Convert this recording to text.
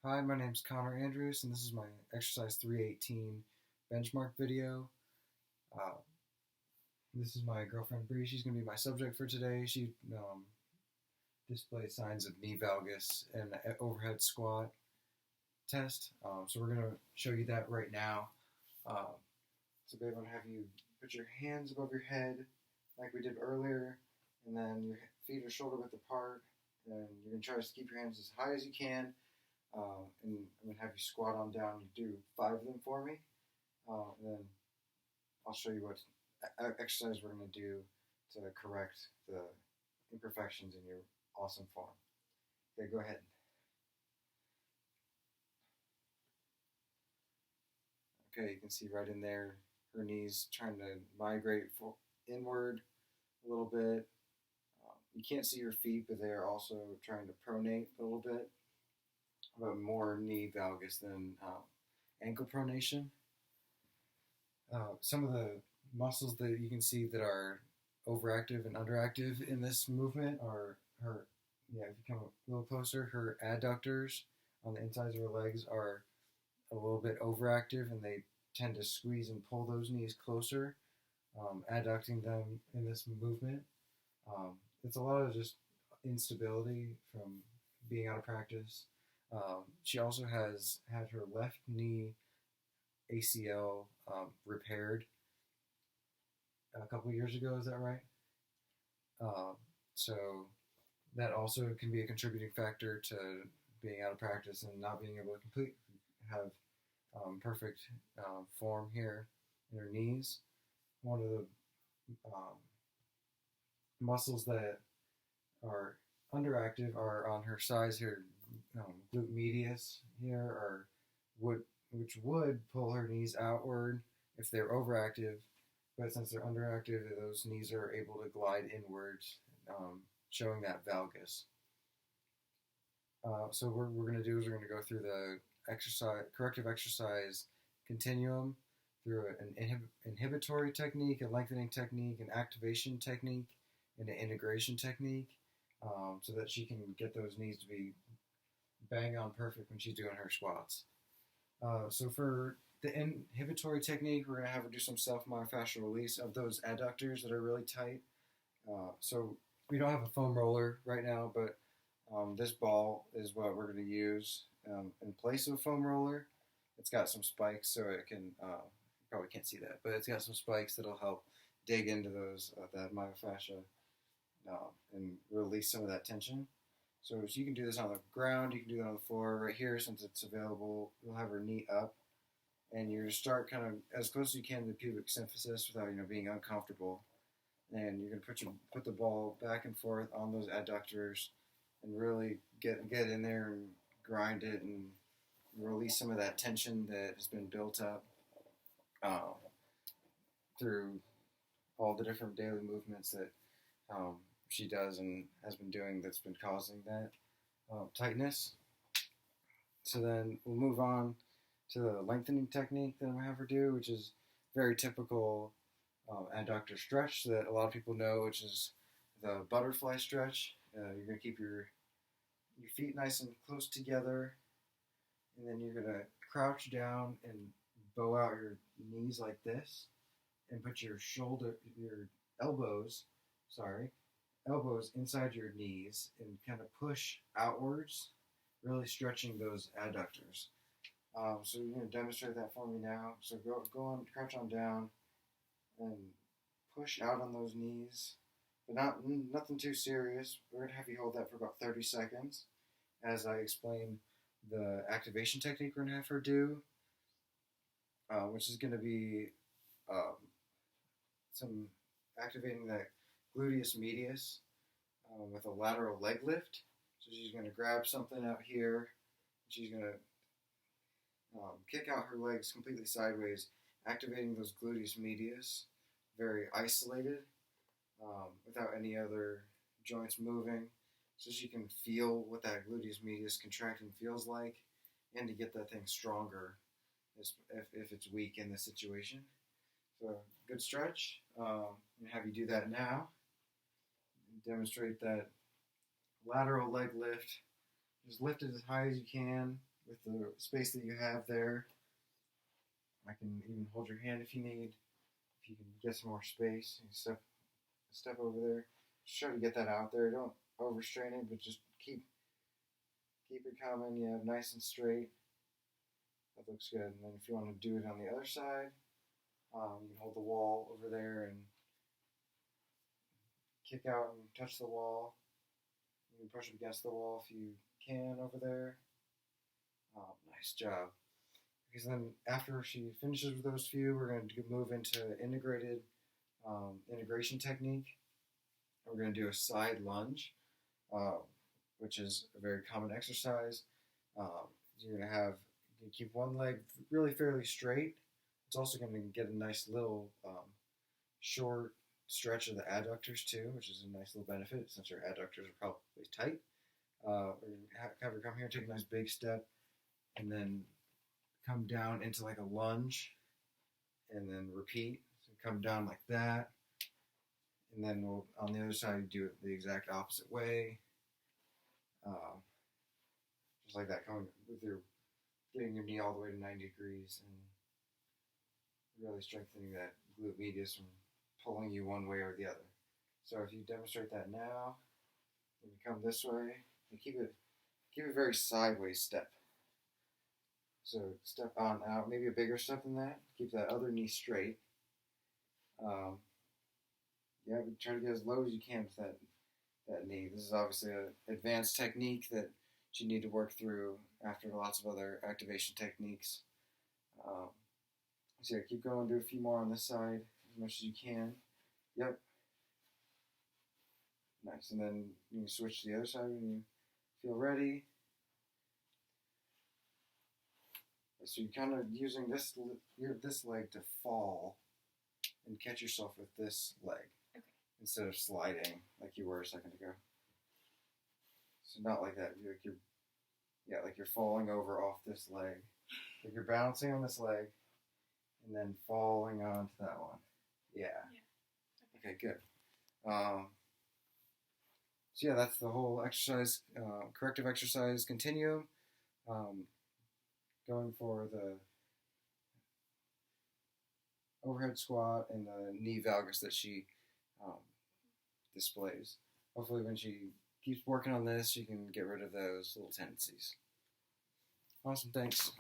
Hi, my name's Connor Andrews, and this is my exercise 318 benchmark video. Uh, this is my girlfriend Bree. She's going to be my subject for today. She displayed signs of knee valgus in an overhead squat test. So we're going to show you that right now. So babe, I'm going to have you put your hands above your head like we did earlier, and then your feet are shoulder width apart, and you're going to try to keep your hands as high as you can. And I'm going to have you squat on down. You do 5 of them for me. And then I'll show you what exercise we're going to do to correct the imperfections in your awesome form. Okay, go ahead. Okay, you can see right in there, her knees trying to migrate inward a little bit. You can't see her feet, but they're also trying to pronate a little bit. But more knee valgus than ankle pronation. Some of the muscles that you can see that are overactive and underactive in this movement are her, if you come a little closer, her adductors on the insides of her legs are a little bit overactive, and they tend to squeeze and pull those knees closer, adducting them in this movement. It's a lot of just instability from being out of practice. She also has had her left knee ACL repaired a couple of years ago. Is that right? So that also can be a contributing factor to being out of practice and not being able to have perfect form here in her knees. One of the muscles that are underactive are on her sides here, glute medius here, which would pull her knees outward if they're overactive, but since they're underactive, those knees are able to glide inwards, showing that valgus. So what we're going to do is we're going to go through the corrective exercise continuum through an inhibitory technique, a lengthening technique, an activation technique, and an integration technique, so that she can get those knees to be bang on perfect when she's doing her squats. So for the inhibitory technique, we're going to have her do some self-myofascial release of those adductors that are really tight. So we don't have a foam roller right now, but this ball is what we're going to use in place of a foam roller. It's got some spikes, so it can, you probably can't see that, but it's got some spikes that'll help dig into those, that myofascia, and release some of that tension. So you can do this on the ground, you can do it on the floor. Right here, since it's available, you'll have her knee up, and you're going to start kind of as close as you can to the pubic symphysis without being uncomfortable. And you're going to put the ball back and forth on those adductors and really get in there and grind it and release some of that tension that has been built up through all the different daily movements that she does and has been doing that's been causing that tightness. So then we'll move on to the lengthening technique that I'm going to have her do, which is very typical adductor stretch that a lot of people know, which is the butterfly stretch. You're going to keep your feet nice and close together, and then you're going to crouch down and bow out your knees like this, and put your elbows inside your knees and kind of push outwards, really stretching those adductors. So you're going to demonstrate that for me now. So go on, crouch on down, and push out on those knees, but nothing too serious. We're going to have you hold that for about 30 seconds as I explain the activation technique we're going to have her do, which is going to be some activating that gluteus medius with a lateral leg lift. So she's going to grab something out here. She's going to kick out her legs completely sideways, activating those gluteus medius, very isolated, without any other joints moving, so she can feel what that gluteus medius contracting feels like, and to get that thing stronger if it's weak in this situation. So good stretch. I'm going to have you do that now. Demonstrate that lateral leg lift. Just lift it as high as you can with the space that you have there. I can even hold your hand if you need. If you can get some more space, you step over there. Just try to get that out there. Don't overstrain it, but just keep it coming. Yeah, nice and straight. That looks good. And then if you want to do it on the other side, you can hold the wall over there and kick out and touch the wall. You can push against the wall if you can over there. Nice job. Because then after she finishes with those few, we're going to move into integration technique. We're going to do a side lunge, which is a very common exercise. You're going to keep one leg really fairly straight. It's also going to get a nice little short stretch of the adductors too, which is a nice little benefit since your adductors are probably tight. Have her come here, take a nice big step, and then come down into like a lunge, and then repeat. So come down like that, and then we'll on the other side do it the exact opposite way, just like that, coming with getting your knee all the way to 90 degrees and really strengthening that glute medius from pulling you one way or the other. So if you demonstrate that now, when you come this way, and keep it very sideways step. So step on out, maybe a bigger step than that. Keep that other knee straight. Yeah, try to get as low as you can with that knee. This is obviously an advanced technique that you need to work through after lots of other activation techniques. So yeah, keep going, do a few more on this side as much as you can. Yep. Nice, and then you can switch to the other side when you feel ready. So you're kind of using this leg to fall and catch yourself with this leg, okay, instead of sliding like you were a second ago. So not like that. Like you're falling over off this leg. Like you're balancing on this leg and then falling onto that one. Yeah. Okay, good. So yeah, that's the whole exercise, corrective exercise continuum. Going for the overhead squat and the knee valgus that she displays. Hopefully when she keeps working on this, she can get rid of those little tendencies. Awesome, thanks.